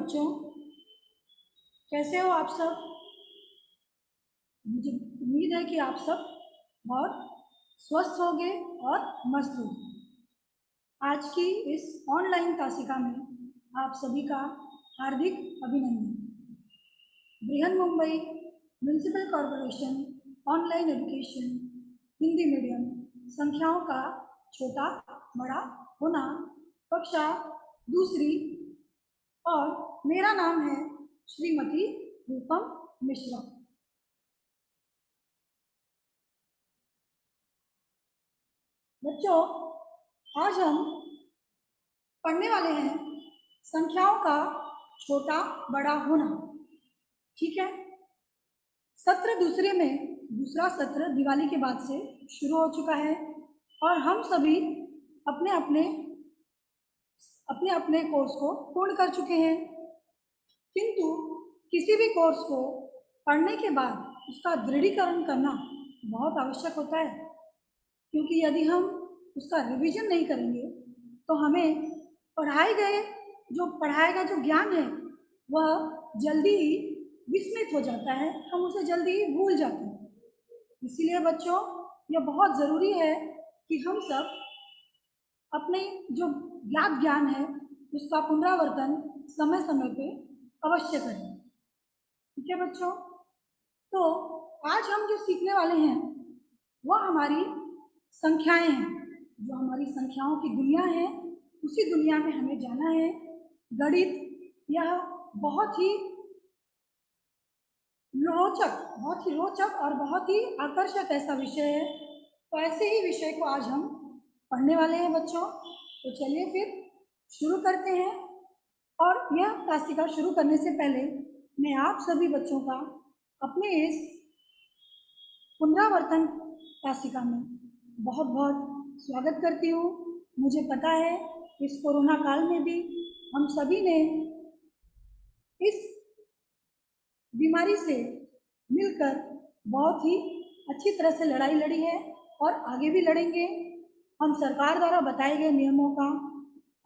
बच्चों, कैसे हो आप सब? मुझे उम्मीद है कि आप सब बहुत स्वस्थ होंगे और मस्त होंगे। आज की इस ऑनलाइन तासिका में आप सभी का हार्दिक अभिनंदन। Brihan Mumbai municipal corporation online education Hindi medium संख्याओं का छोटा बड़ा होना कक्षा दूसरी, और मेरा नाम है श्रीमती रूपम मिश्रा। बच्चों, आज हम पढ़ने वाले हैं संख्याओं का छोटा बड़ा होना। ठीक है, सत्र दूसरे में दूसरा सत्र दिवाली के बाद से शुरू हो चुका है और हम सभी अपने अपने अपने अपने कोर्स को पूर्ण कर चुके हैं। किंतु किसी भी कोर्स को पढ़ने के बाद उसका दृढ़ीकरण करना बहुत आवश्यक होता है, क्योंकि यदि हम उसका रिवीजन नहीं करेंगे तो हमें पढ़ाए गए जो ज्ञान है वह जल्दी ही विस्मृत हो जाता है, हम उसे जल्दी ही भूल जाते हैं। इसीलिए बच्चों, यह बहुत ज़रूरी है कि हम सब अपने जो ज्ञात ज्ञान है उसका पुनरावर्तन समय समय पे अवश्य करें। ठीक है बच्चों, तो आज हम जो सीखने वाले हैं वह हमारी संख्याएं हैं। जो हमारी संख्याओं की दुनिया है उसी दुनिया में हमें जाना है। गणित यह बहुत ही रोचक और बहुत ही आकर्षक ऐसा विषय है। तो ऐसे ही विषय को आज हम पढ़ने वाले हैं बच्चों। तो चलिए फिर शुरू करते हैं। और यह तासिका शुरू करने से पहले मैं आप सभी बच्चों का अपने इस पुनरावर्तन तासिका में बहुत बहुत स्वागत करती हूँ। मुझे पता है इस कोरोना काल में भी हम सभी ने इस बीमारी से मिलकर बहुत ही अच्छी तरह से लड़ाई लड़ी है और आगे भी लड़ेंगे। हम सरकार द्वारा बताए गए नियमों का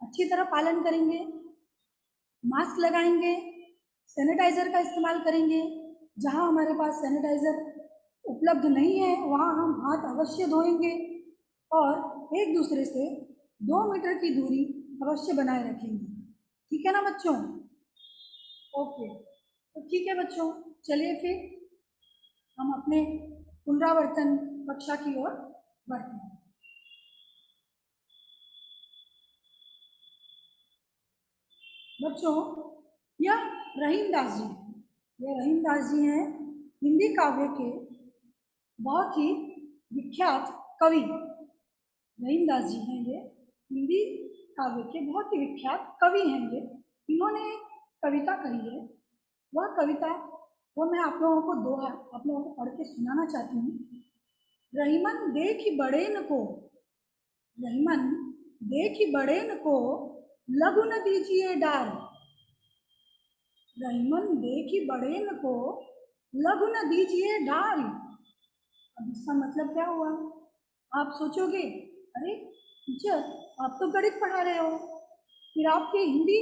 अच्छी तरह पालन करेंगे, मास्क लगाएंगे, सैनिटाइज़र का इस्तेमाल करेंगे। जहां हमारे पास सैनिटाइज़र उपलब्ध नहीं है वहां हम हाथ अवश्य धोएंगे और एक दूसरे से 2 मीटर की दूरी अवश्य बनाए रखेंगे। ठीक है ना बच्चों? ओके, तो ठीक है बच्चों, चलिए फिर हम अपने पुनरावर्तन कक्षा की ओर बढ़ते हैं। बच्चों, यह रहीमदास जी हैं हिंदी काव्य के बहुत ही विख्यात कवि। रहीमदास जी हैं ये हिंदी काव्य के बहुत ही विख्यात कवि हैं। ये इन्होंने कविता कही है। वह कविता मैं आप लोगों को पढ़ के सुनाना चाहती हूँ। रहीमन देखी बड़ेन को, रहीमन देखी बड़ेन को लघु न दीजिए डार। रहीमन देखी बड़ेन को लघु न दीजिए डार। अब इसका मतलब क्या हुआ? आप सोचोगे, अरे टीचर आप तो गणित पढ़ा रहे हो, फिर आपकी हिंदी।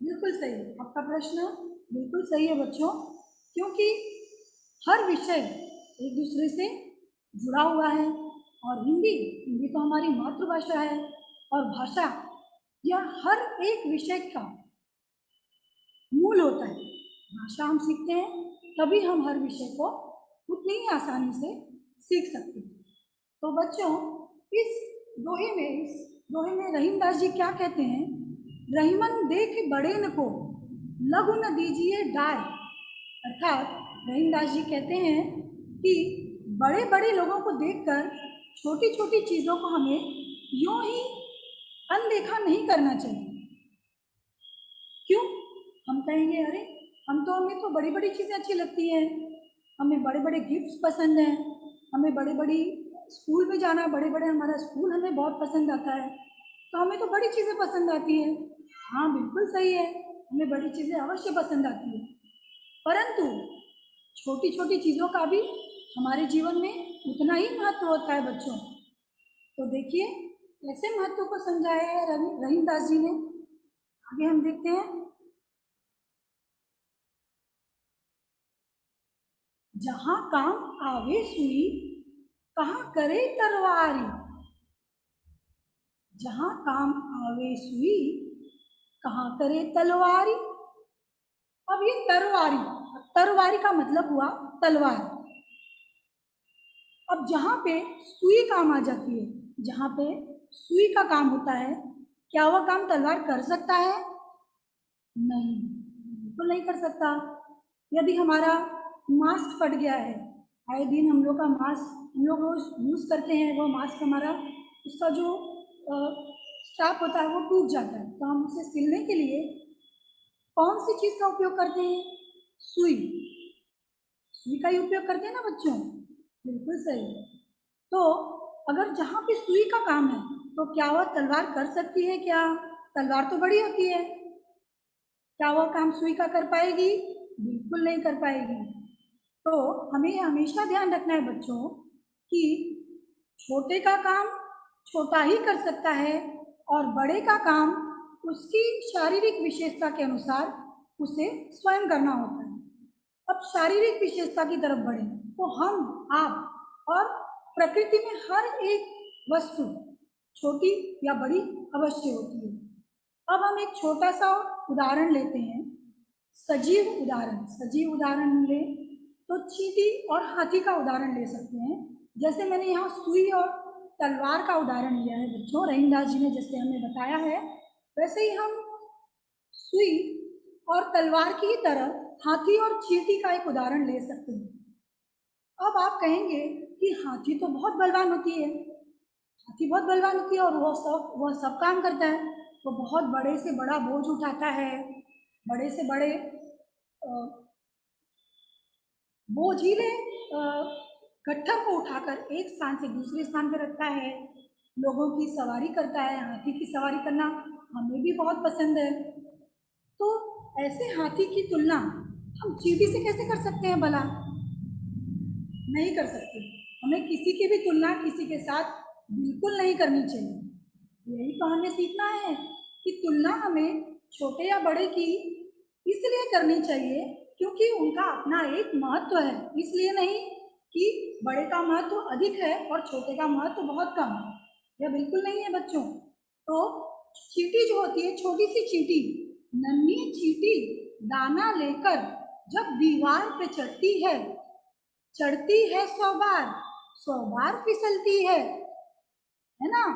बिल्कुल सही, आपका प्रश्न बिल्कुल सही है बच्चों, क्योंकि हर विषय एक दूसरे से जुड़ा हुआ है। और हिंदी तो हमारी मातृभाषा है और भाषा यह हर एक विषय का मूल होता है। भाषा हम सीखते हैं तभी हम हर विषय को उतनी ही आसानी से सीख सकते हैं। तो बच्चों, इस दोहे में रहीमदास जी क्या कहते हैं? रहीमन देख बड़ेन को लघु न दीजिए डार। अर्थात रहीमदास जी कहते हैं कि बड़े बड़े लोगों को देखकर छोटी छोटी चीज़ों को हमें यूं ही अनदेखा नहीं करना चाहिए। क्यों? हम कहेंगे अरे हमें तो बड़ी बड़ी चीज़ें अच्छी लगती हैं, हमें बड़े बड़े गिफ्ट्स पसंद हैं, हमें बड़े बड़ी स्कूल में जाना, हमारा स्कूल हमें बहुत पसंद आता है, तो हमें तो बड़ी चीज़ें पसंद आती हैं। हाँ बिल्कुल सही है, हमें बड़ी चीज़ें अवश्य पसंद आती है, परंतु छोटी छोटी चीज़ों का भी हमारे जीवन में उतना ही महत्व होता है बच्चों। तो देखिए कैसे महत्व को समझाया है रहीमदास जी ने। आगे हम देखते हैं। जहाँ काम आवे सुई, कहाँ करे तलवारी। जहाँ काम आवे सुई, कहाँ करे तलवारी। अब ये तरवारी, तरवारी का मतलब हुआ तलवार। अब जहाँ पे सुई काम आ जाती है, जहाँ पे सुई का काम होता है, क्या वह काम तलवार कर सकता है? नहीं, बिल्कुल नहीं कर सकता। यदि हमारा मास्क फट गया है, आए दिन हम लोग का मास्क हम लोग रोज यूज़ करते हैं, वो मास्क हमारा उसका जो स्ट्रैप होता है वो टूट जाता है, तो हम उसे सिलने के लिए कौन सी चीज़ का उपयोग करते हैं? सुई। सुई का ही उपयोग करते हैं ना बच्चों, बिल्कुल सही। तो अगर जहाँ पे सुई का काम है, तो क्या वह तलवार कर सकती है क्या? तलवार तो बड़ी होती है, क्या वह काम सुई का कर पाएगी? बिल्कुल नहीं कर पाएगी। तो हमें हमेशा ध्यान रखना है बच्चों कि छोटे का काम छोटा ही कर सकता है और बड़े का काम उसकी शारीरिक विशेषता के अनुसार उसे स्वयं करना होता है। अब शारीरिक विशेषता की तरफ बढ़े तो हम, आप और प्रकृति में हर एक वस्तु छोटी या बड़ी अवश्य होती है। अब हम एक छोटा सा उदाहरण लेते हैं, सजीव उदाहरण। सजीव उदाहरण लें तो चींटी और हाथी का उदाहरण ले सकते हैं। जैसे मैंने यहाँ सुई और तलवार का उदाहरण लिया है बच्चों, रहीमदास जी ने जैसे हमें बताया है, वैसे ही हम सुई और तलवार की ही तरह हाथी और चींटी का एक उदाहरण ले सकते हैं। अब आप कहेंगे कि हाथी तो बहुत बलवान होती है, हाथी बहुत बलवान होती है और वह सब काम करता है। वो बहुत बड़े से बड़ा बोझ उठाता है, बड़े से बड़े बोझिले गट्ठर को उठाकर एक स्थान से दूसरे स्थान पर रखता है, लोगों की सवारी करता है। हाथी की सवारी करना हमें भी बहुत पसंद है। तो ऐसे हाथी की तुलना हम चींटी से कैसे कर सकते हैं भला? नहीं कर सकते। हमें किसी की भी तुलना किसी के साथ बिल्कुल नहीं करनी चाहिए। यही तो हमें सीखना है कि तुलना हमें छोटे या बड़े की इसलिए करनी चाहिए क्योंकि उनका अपना एक महत्व है, इसलिए नहीं कि बड़े का महत्व अधिक है और छोटे का महत्व बहुत कम है। यह बिल्कुल नहीं है बच्चों। तो चींटी जो होती है, छोटी सी चींटी, नन्ही चींटी दाना लेकर जब दीवार पे चढ़ती है 100 बार, 100 बार फिसलती है ना।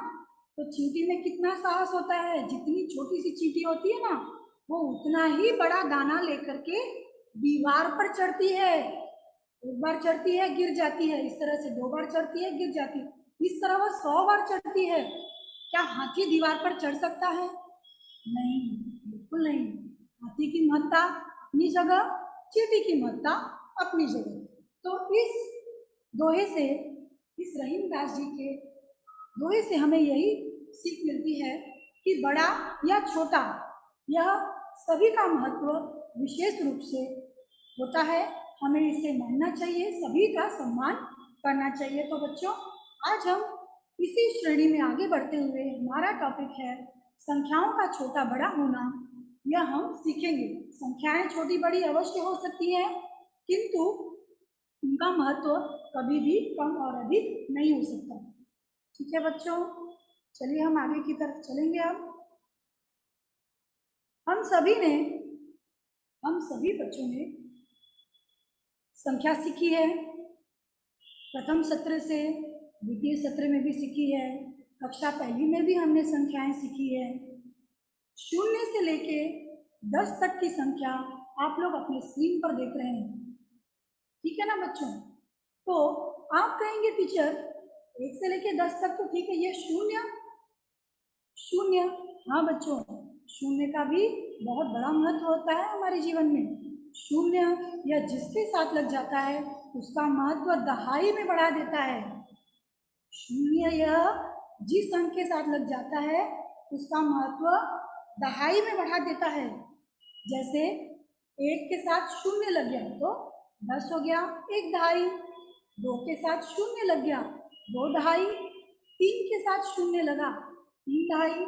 तो चींटी में कितना साहस होता है, जितनी छोटी सी चींटी होती है ना, वो उतना ही बड़ा दाना लेकर के दीवार पर चढ़ती है। एक बार चढ़ती है गिर जाती है, इस तरह से 2 बार चढ़ती है गिर जाती है, इस तरह वह 100 बार चढ़ती है। क्या हाथी दीवार पर चढ़ सकता है? नहीं, बिल्कुल नहीं। हाथी की महत्ता अपनी जगह, चींटी की महत्ता अपनी जगह। तो इस दोहे से, इस रहीमदास जी के दोहे से हमें यही सीख मिलती है कि बड़ा या छोटा, यह सभी का महत्व विशेष रूप से होता है। हमें इसे मानना चाहिए, सभी का सम्मान करना चाहिए। तो बच्चों, आज हम इसी श्रेणी में आगे बढ़ते हुए हमारा टॉपिक है संख्याओं का छोटा बड़ा होना। यह हम सीखेंगे। संख्याएं छोटी बड़ी अवश्य हो सकती हैं, किंतु उनका महत्व कभी भी कम और अधिक नहीं हो सकता। ठीक है बच्चों, चलिए हम आगे की तरफ चलेंगे। अब हम सभी बच्चों ने संख्या सीखी है, प्रथम सत्र से द्वितीय सत्र में भी सीखी है, कक्षा पहली में भी हमने संख्याएं सीखी है। 0 से लेके 10 तक की संख्या आप लोग अपने स्क्रीन पर देख रहे हैं, ठीक है ना बच्चों। तो आप कहेंगे टीचर 1 से लेके 10 तक तो ठीक है, ये शून्य, हाँ बच्चों, शून्य का भी बहुत बड़ा महत्व होता है हमारे जीवन में। शून्य यह जिसके साथ लग जाता है उसका महत्व दहाई में बढ़ा देता है। शून्य यह जिस अंक के साथ लग जाता है उसका महत्व दहाई में बढ़ा देता है। जैसे 1 के साथ 0 लग गया तो 10 हो गया, 1 दहाई। 2 के साथ 0 लग गया, 2 दहाई। 3 के साथ 0 लगा, 3 दहाई।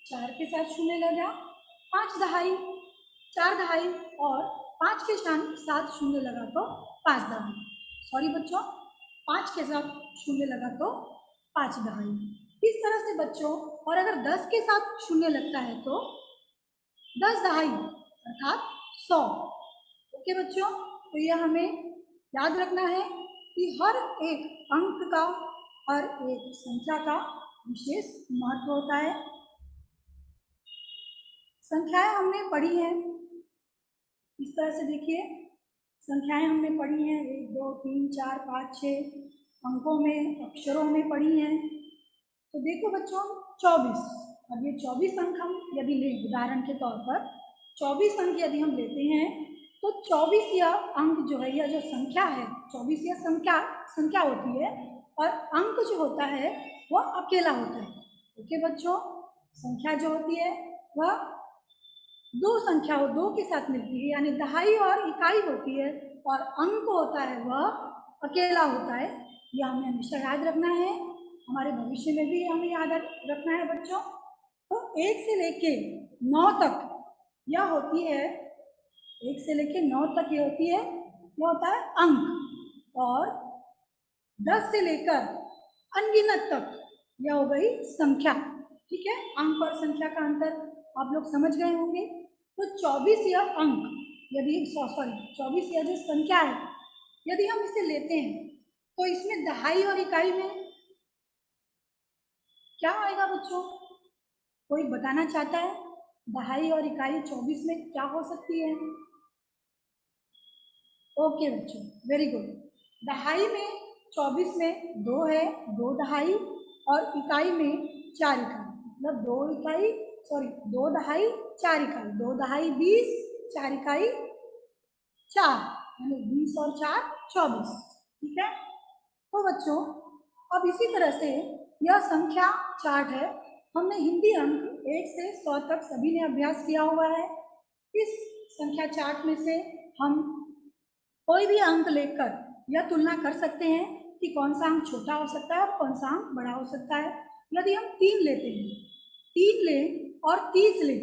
4 के साथ 0 लगा, 5 दहाई, 4 दहाई। और 5 के साथ 0 लगा तो 5 दहाई। सॉरी बच्चों, 5 के साथ शून्य लगा तो 5 दहाई। इस तरह से बच्चों, और अगर 10 के साथ शून्य लगता है तो 10 दहाई अर्थात 100। ओके बच्चों, तो यह हमें याद रखना है कि हर एक अंक का, हर एक संख्या का विशेष महत्व होता है। संख्याएं हमने पढ़ी हैं, इस तरह से देखिए, संख्याएं हमने पढ़ी हैं 1 2 3 4 5 6 अंकों में, अक्षरों में पढ़ी हैं। तो देखो बच्चों 24, अब ये 24 अंक हम यदि लें उदाहरण के तौर पर, 24 अंक यदि हम लेते हैं तो 24 यह अंक जो है, यह जो संख्या है 24 यह संख्या होती है, और अंक जो होता है वह अकेला होता है। ओके बच्चों, संख्या जो होती है वह दो संख्या हो, दो के साथ मिलती है, यानी दहाई और इकाई होती है, और अंक होता है वह अकेला होता है। यह हमें हमेशा याद रखना है, हमारे भविष्य में भी हमें याद रखना है बच्चों। तो 1 से लेके 9 तक यह होती है, 1 से लेके 9 तक ये होती है, यह होता है अंक, और 10 से लेकर अनगिनत तक यह हो गई संख्या। ठीक है, अंक और संख्या का अंतर आप लोग समझ गए होंगे। तो 24 यह अंक, यदि सॉरी 24 यह जो संख्या है, यदि हम इसे लेते हैं तो इसमें दहाई और इकाई में क्या आएगा बच्चों? कोई बताना चाहता है? दहाई और इकाई 24 में क्या हो सकती है? ओके बच्चों, वेरी गुड। दहाई में 24 में 2 है, 2 दहाई, और इकाई में 4 इकाई, मतलब 2 इकाई, सॉरी 2 दहाई 4 इकाई, 2 दहाई 20, 4 इकाई 4, यानी 20 और 4 24। ठीक है, तो बच्चों अब इसी तरह से यह संख्या चार्ट है। हमने हिंदी अंक 1 से 100 तक सभी ने अभ्यास किया हुआ है। इस संख्या चार्ट में से हम कोई भी अंक लेकर यह तुलना कर सकते हैं कि कौन सा अंक छोटा हो सकता है और कौन सा अंक बड़ा हो सकता है। यदि हम 3 लेते हैं, 3 लें और 30 लें,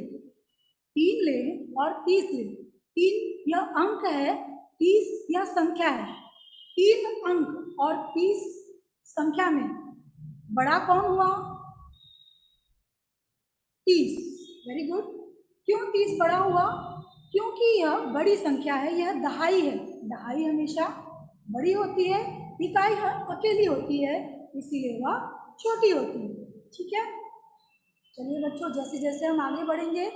3 लें और 30 लें, 3 यह अंक है, 30 यह संख्या है। 3 अंक और 30 संख्या में बड़ा कौन हुआ? 30। Very good. क्यों 30 बड़ा हुआ? क्योंकि यह बड़ी संख्या है, यह दहाई है। दहाई हमेशा बड़ी होती है, इकाई अकेली होती है, इसीलिए वह छोटी होती है। ठीक है, चलिए बच्चों, जैसे जैसे हम आगे बढ़ेंगे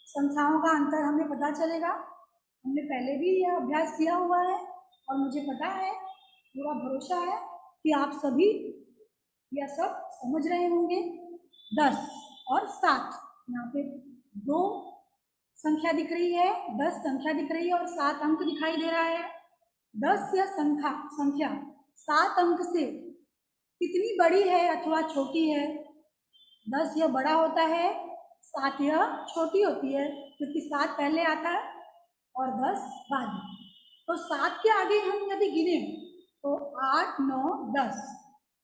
संख्याओं का अंतर हमें पता चलेगा। हमने पहले भी यह अभ्यास किया हुआ है, और मुझे पता है, पूरा भरोसा है कि आप सभी यह सब समझ रहे होंगे। 10 और 7, यहाँ पे 2 संख्या दिख रही है, 10 संख्या दिख रही है और 7 अंक दिखाई दे रहा है। 10 यह संख्या 7 अंक से कितनी बड़ी है अथवा छोटी है? 10 यह बड़ा होता है, 7 यह छोटी होती है, क्योंकि 7 पहले आता है और 10 बाद में। तो 7 के आगे हम यदि गिने तो 8 9 10,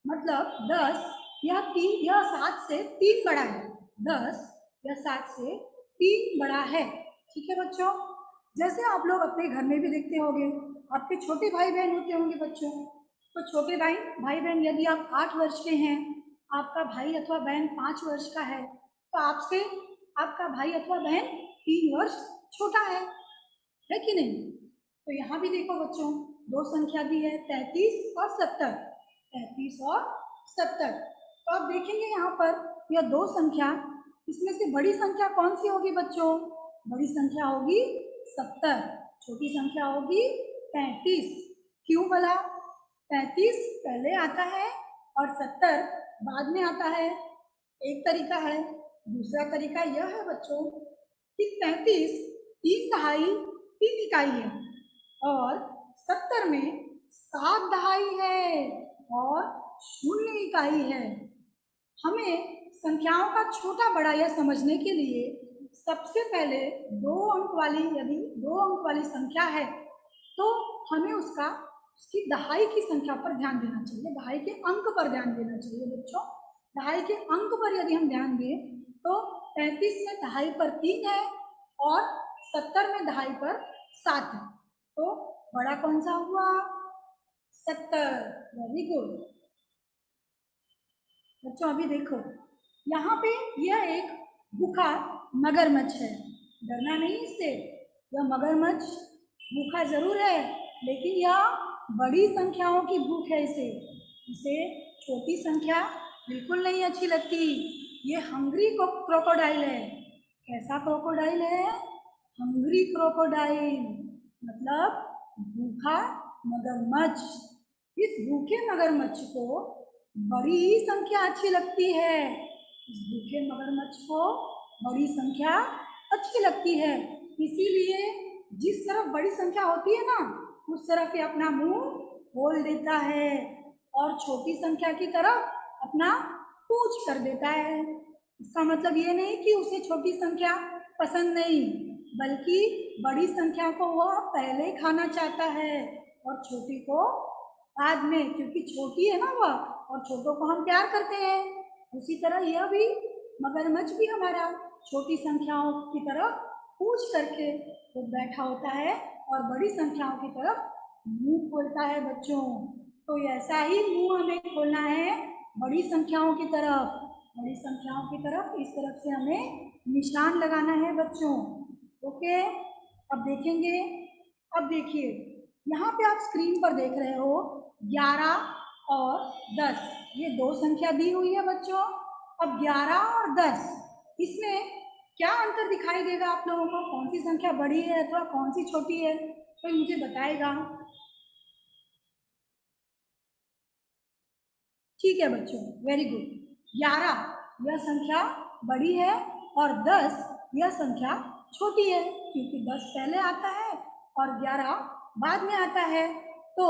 मतलब 10 यह 7 से 3 बड़ा है। 10 यह 7 से 3 बड़ा है। ठीक है बच्चों, जैसे आप लोग अपने घर में भी देखते होंगे, आपके छोटे भाई बहन होते होंगे बच्चों। तो छोटे भाई बहन यदि आप 8 वर्ष के हैं, आपका भाई अथवा बहन 5 वर्ष का है, तो आपसे आपका भाई अथवा बहन 3 वर्ष छोटा है कि नहीं? तो यहाँ भी देखो बच्चों, 2 संख्या दी है, 33 और 70, 33 और 70। तो आप देखेंगे यहाँ पर यह 2 संख्या, इसमें से बड़ी संख्या कौन सी होगी बच्चों? बड़ी संख्या होगी 70, छोटी संख्या होगी 35। क्यों बोला? 35 पहले आता है और 70 बाद में आता है। एक तरीका है, दूसरा तरीका यह है बच्चों कि 33 3 दहाई 3 इकाई है, और 70 में 7 दहाई है और 0 इकाई है। हमें संख्याओं का छोटा बड़ा यह समझने के लिए सबसे पहले 2 अंक वाली, यदि 2 अंक वाली संख्या है तो हमें उसकी दहाई की संख्या पर ध्यान देना चाहिए, दहाई के अंक पर ध्यान देना चाहिए बच्चों। दहाई के अंक पर यदि हम ध्यान दें तो 35 में दहाई पर 3 है और 70 में दहाई पर 7 है। तो बड़ा कौन सा हुआ? 70। वेरी गुड बच्चों। अभी देखो यहाँ पे यह एक भूखा मगरमच्छ है। डरना नहीं इससे। यह मगरमच्छ भूखा जरूर है, लेकिन यह बड़ी संख्याओं की भूख है इसे। इसे छोटी संख्या बिल्कुल नहीं अच्छी लगती। ये हंग्री क्रोकोडाइल है। कैसा क्रोकोडाइल है? हंग्री क्रोकोडाइल, मतलब भूखा मगरमच्छ। इस भूखे मगरमच्छ को बड़ी ही संख्या अच्छी लगती है। इस भूखे मगरमच्छ को बड़ी संख्या अच्छी लगती है, इसीलिए जिस तरफ बड़ी संख्या होती है ना, उस तरफ ये अपना मुंह खोल देता है और छोटी संख्या की तरफ अपना पूंछ कर देता है। इसका मतलब ये नहीं कि उसे छोटी संख्या पसंद नहीं, बल्कि बड़ी संख्या को वह पहले खाना चाहता है और छोटी को बाद में, क्योंकि छोटी है ना वह, और छोटों को हम प्यार करते हैं। उसी तरह यह भी मगरमच्छ भी हमारा छोटी संख्याओं की तरफ पूंछ करके तो बैठा होता है और बड़ी संख्याओं की तरफ मुंह खोलता है बच्चों। तो ऐसा ही मुंह हमें खोलना है बड़ी संख्याओं की तरफ। बड़ी संख्याओं की तरफ इस तरफ से हमें निशान लगाना है बच्चों। ओके, अब देखेंगे। अब देखिए यहाँ पे आप स्क्रीन पर देख रहे हो 11 और 10, ये दो संख्या दी हुई है बच्चों। अब 11 और 10, इसमें क्या अंतर दिखाई देगा आप लोगों को? कौन सी संख्या बड़ी है अथवा कौन सी छोटी है? कोई मुझे बताएगा? ठीक है बच्चों, वेरी गुड। 11 यह संख्या बड़ी है और 10 यह संख्या छोटी है, क्योंकि 10 पहले आता है और 11 बाद में आता है। तो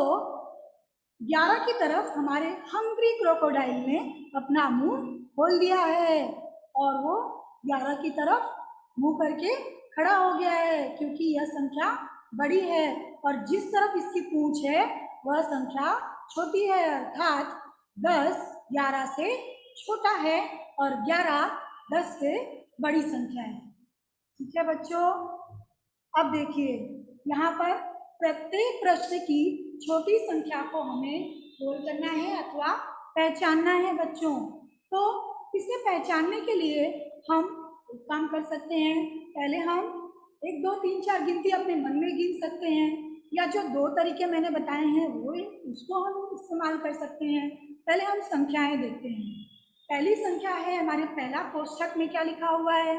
11 की तरफ हमारे हंग्री क्रोकोडाइल ने अपना मुंह खोल दिया है और वो 11 की तरफ मुंह करके खड़ा हो गया है, क्योंकि यह संख्या बड़ी है और जिस तरफ इसकी पूंछ है वह संख्या छोटी है, अर्थात 10 11 से छोटा है और 11 10 से बड़ी संख्या है। ठीक है बच्चों। अब देखिए यहाँ पर प्रत्येक प्रश्न की छोटी संख्या को हमें गोल करना है अथवा पहचानना है बच्चों। तो इसे पहचानने के लिए हम एक काम कर सकते हैं। पहले हम 1 2 3 4 गिनती अपने मन में गिन सकते हैं, या जो दो तरीके मैंने बताए हैं वो उसको हम इस्तेमाल कर सकते हैं। पहले हम संख्याएं देखते हैं। पहली संख्या है हमारे पहला कोष्ठक में क्या लिखा हुआ है?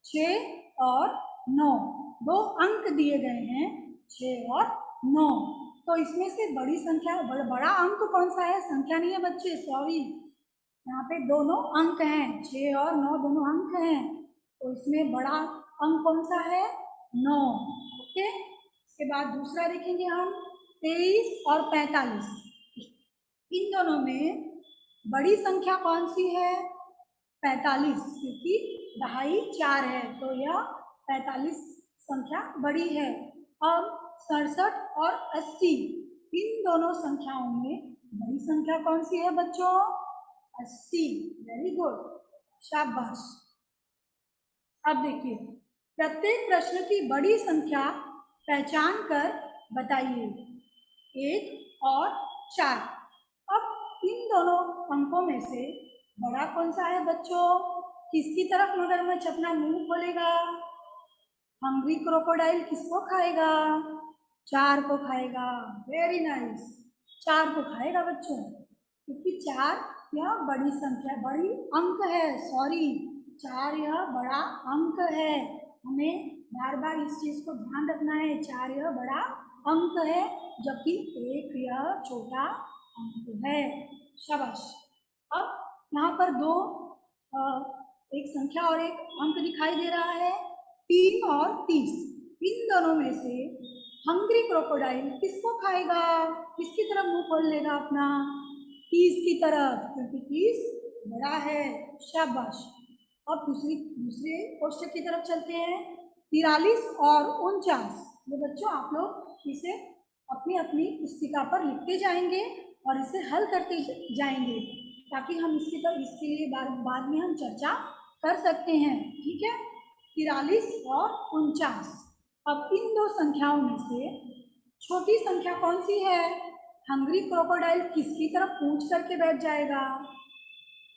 6 और 9, दो अंक दिए गए हैं 6 और 9। तो इसमें से बड़ी संख्या बड़ा अंक कौन सा है? संख्या नहीं है बच्चे, सॉरी, यहाँ पे दोनों अंक हैं, 6 और 9 दोनों अंक हैं। तो इसमें बड़ा अंक कौन सा है? 9। ओके, इसके बाद दूसरा देखेंगे हम 23 और 45। इन दोनों में बड़ी संख्या कौन सी है? 45, क्योंकि दहाई 4 है तो यह 45 संख्या बड़ी है। अब 67 और 80, इन दोनों संख्याओं में बड़ी संख्या कौन सी है बच्चों? 80। वेरी गुड, शाबाश। अब देखिए प्रत्येक प्रश्न की बड़ी संख्या पहचान कर बताइए, 1 और 4। अब इन दोनों अंकों में से बड़ा कौन सा है बच्चों? किसकी तरफ मगरमच्छ अपना मुंह खोलेगा? हंग्री क्रोकोडाइल किसको खाएगा? 4 को खाएगा। वेरी नाइस, 4 को खाएगा बच्चों, क्योंकि 4 यह बड़ी संख्या, बड़ी अंक है, सॉरी, 4 यह बड़ा अंक है। हमें बार बार इस चीज को ध्यान रखना है, 4 यह बड़ा अंक है, जबकि 1 यह छोटा अंक है। शाबाश। अब यहाँ पर दो एक संख्या और एक अंक दिखाई दे रहा है, 3 और 30। इन दोनों में से हंग्री क्रोकोडाइल किसको खाएगा? किसकी तरफ मुंह खोल लेगा अपना? 30 की तरफ, क्योंकि 30 बड़ा है। शाबाश। अब दूसरे कोष्टक की तरफ चलते हैं। 43 और 49, ये बच्चों आप लोग इसे अपनी अपनी पुस्तिका पर लिखते जाएंगे और इसे हल करते जाएंगे, ताकि हम इसके लिए बाद में हम चर्चा कर सकते हैं। ठीक है, 43 और 49। अब इन दो संख्याओं में से छोटी संख्या कौन सी है? हंग्री क्रोकोडाइल किसकी तरफ पूंछ करके बैठ जाएगा?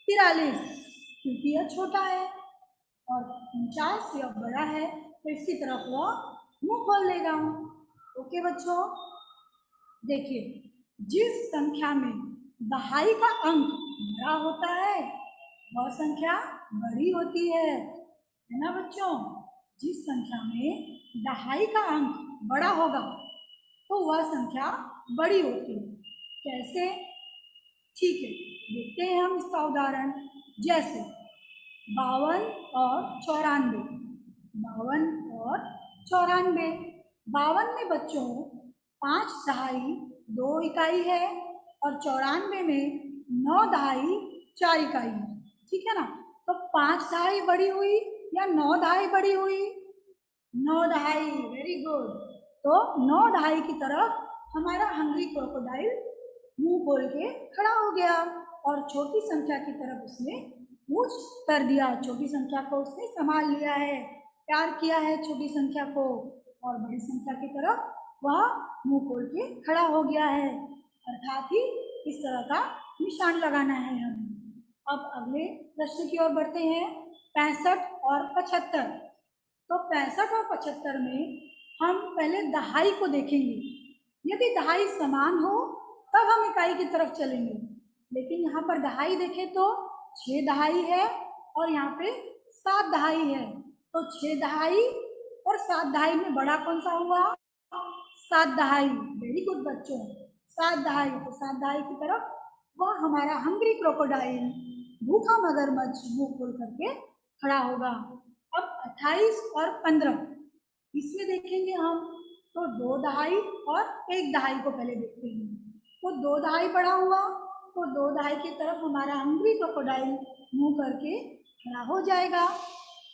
43, क्योंकि यह छोटा है और 49 यह बड़ा है, तो इसकी तरफ वह मुंह खोल लेगा। ओके बच्चों, देखिए, जिस संख्या में दहाई का अंक बड़ा होता है वह संख्या बड़ी होती है ना बच्चों? जिस संख्या में दहाई का अंक बड़ा होगा तो वह संख्या बड़ी होती है। कैसे? ठीक है, देखते हैं हम इसका उदाहरण। जैसे 52 और 94। 52 और 94। 52 में बच्चों 5 दहाई 2 इकाई है और 94 में 9 दहाई 4 इकाई है। ठीक है ना? तो 5 दहाई बड़ी हुई या 9 दहाई बड़ी हुई? 9 दहाई, वेरी गुड। तो 9 दहाई की तरफ हमारा हंग्री क्रोकोडाइल मुंह खोल के खड़ा हो गया और छोटी संख्या की तरफ उसने पूछ कर दिया। छोटी संख्या को उसने संभाल लिया है, प्यार किया है छोटी संख्या को, और बड़ी संख्या की तरफ वह मुंह खोल के खड़ा हो गया है। अर्थात ही इस तरह का निशान लगाना है हमें। अब अगले प्रश्न की ओर बढ़ते हैं। 65 और 75। तो 65 और 75 में हम पहले दहाई को देखेंगे। यदि दहाई समान हो तब हम इकाई की तरफ चलेंगे, लेकिन यहाँ पर दहाई देखें तो 6 दहाई है और यहाँ पे 7 दहाई है। तो 6 दहाई और 7 दहाई में बड़ा कौन सा हुआ? 7 दहाई। वेरी गुड बच्चों, 7 दहाई। तो 7 दहाई की तरफ वह हमारा हंग्री क्रोकोडाइल, भूखा मगरमच्छ, मुंह खोल करके खड़ा होगा। अब 28 और 15, इसमें देखेंगे हम तो 2 दहाई और 1 दहाई को पहले देखते हैं। तो 2 दहाई पड़ा हुआ, तो 2 दहाई की तरफ हमारा हंग्री क्रोकोडाइल मुंह करके खड़ा हो जाएगा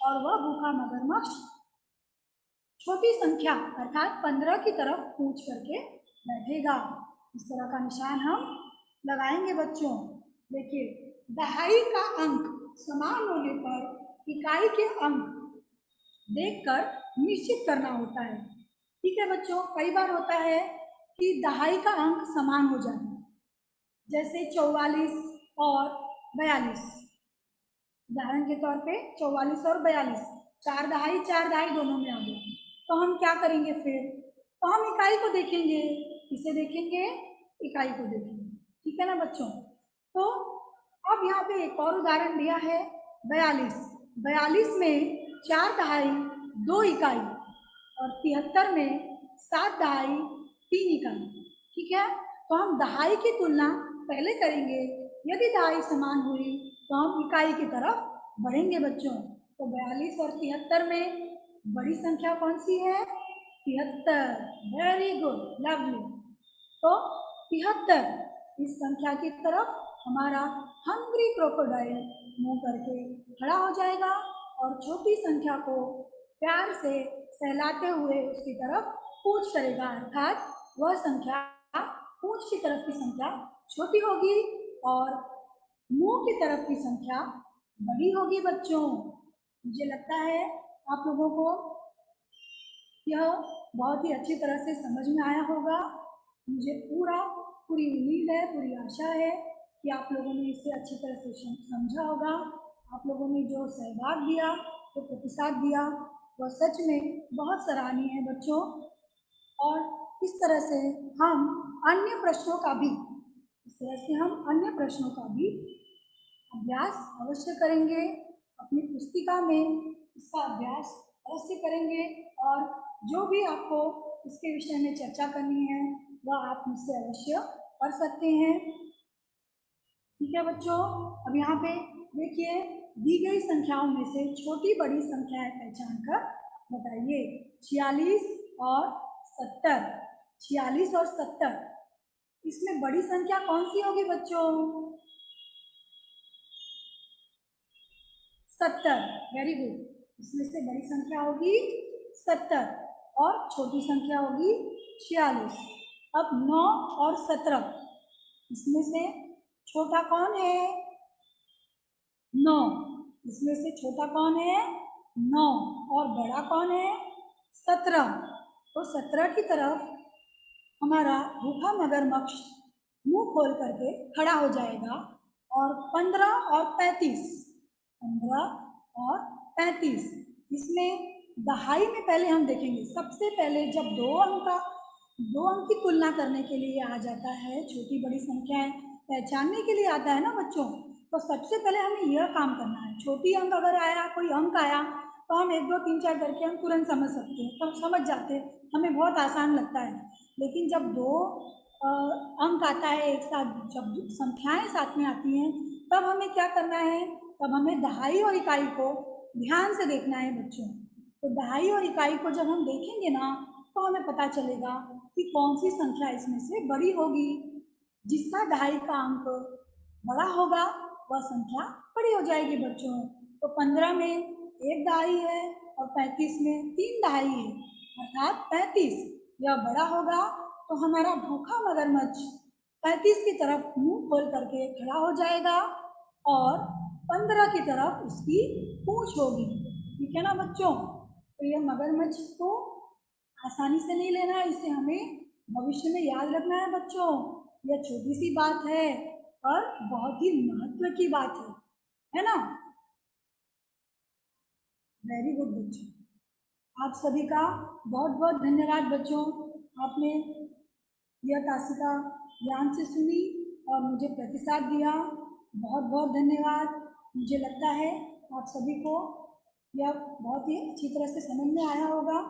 और वह भूखा मगरमच्छ छोटी संख्या अर्थात 15 की तरफ पूंछ करके बैठेगा। इस तरह का निशान हम लगाएंगे बच्चों। देखिए, दहाई का अंक समान होने पर इकाई के अंक देखकर निश्चित करना होता है। ठीक है बच्चों, कई बार होता है कि दहाई का अंक समान हो जाता है, जैसे 44 और 42। उदाहरण के तौर पे 44 और 42, 4 दहाई 4 दहाई दोनों में आ गया। तो हम क्या करेंगे फिर? तो हम इकाई को देखेंगे। किसे देखेंगे? इकाई को देखेंगे। ठीक है ना बच्चों? तो अब यहाँ पे एक और उदाहरण दिया है 42। 42 में 4 दहाई 2 इकाई और 73 में 7 दहाई 3 इकाई। ठीक है, तो हम दहाई की तुलना पहले करेंगे। यदि दहाई समान हुई तो हम इकाई की तरफ बढ़ेंगे बच्चों। तो 42 और 73 में बड़ी संख्या कौन सी है? 73। Very good, lovely. तो 73 इस संख्या की तरफ हमारा हंग्री क्रोकोडाइल मुंह करके खड़ा हो जाएगा और छोटी संख्या को प्यार से सहलाते हुए उसकी तरफ पूंछ करेगा। अर्थात वह संख्या, पूंछ की तरफ की संख्या छोटी होगी और मुंह की तरफ की संख्या बड़ी होगी बच्चों। मुझे लगता है आप लोगों को यह बहुत ही अच्छी तरह से समझ में आया होगा। मुझे पूरी उम्मीद है, पूरी आशा है कि आप लोगों ने इसे अच्छी तरह से समझा होगा। आप लोगों ने जो सहभाग दिया, जो प्रतिसाद दिया, वह सच में बहुत सराहनीय है बच्चों। और इस तरह से हम अन्य प्रश्नों का भी अभ्यास अवश्य करेंगे। अपनी पुस्तिका में इसका अभ्यास अवश्य करेंगे और जो भी आपको इसके विषय में चर्चा करनी है वह आप मुझसे अवश्य कर सकते हैं। ठीक है बच्चों, अब यहाँ पे देखिए, दी गई संख्याओं में से छोटी बड़ी संख्याएं पहचान कर बताइए। 46 और 70। 46 और 70, इसमें बड़ी संख्या कौन सी होगी बच्चों? 70। वेरी गुड, इसमें से बड़ी संख्या होगी 70 और छोटी संख्या होगी 46। अब 9 और 17, इसमें से छोटा कौन है? 9। इसमें से छोटा कौन है? 9। और बड़ा कौन है? 17। तो 17 की तरफ हमारा भूखा मगरमच्छ मुंह खोल करके खड़ा हो जाएगा और 15 और 35, 15 और 35, इसमें दहाई में पहले हम देखेंगे। सबसे पहले जब दो अंक की तुलना करने के लिए आ जाता है, छोटी बड़ी संख्याएं पहचानने के लिए आता है ना बच्चों, तो सबसे पहले हमें यह काम करना है। छोटी अंक अगर आया, कोई अंक आया, तो हम 1 2 3 4 करके हम तुरंत समझ सकते हैं, तो हम समझ जाते हैं, हमें बहुत आसान लगता है। लेकिन जब दो अंक आता है एक साथ, जब संख्याएं साथ में आती हैं, तब हमें क्या करना है, तब हमें दहाई और इकाई को ध्यान से देखना है बच्चों। तो दहाई और इकाई को जब हम देखेंगे ना, तो हमें पता चलेगा कि कौन सी संख्या इसमें से बड़ी होगी। जिसका दहाई का अंक बड़ा होगा वह संख्या बड़ी हो जाएगी बच्चों। तो 15 में एक दहाई है और 35 में 3 दहाई है, अर्थात 35 यह बड़ा होगा। तो हमारा भूखा मगरमच्छ 35 की तरफ मुंह खोल करके खड़ा हो जाएगा और 15 की तरफ उसकी पूंछ होगी। ठीक है ना बच्चों? तो यह मगरमच्छ को आसानी से नहीं लेना है, इसे हमें भविष्य में याद रखना है बच्चों। यह छोटी सी बात है और बहुत ही महत्व की बात है ना? वेरी गुड बच्चों, आप सभी का बहुत बहुत धन्यवाद बच्चों। आपने यह तासिका ध्यान से सुनी और मुझे प्रतिसाद दिया, बहुत बहुत धन्यवाद। मुझे लगता है आप सभी को यह बहुत ही अच्छी तरह से समझ में आया होगा।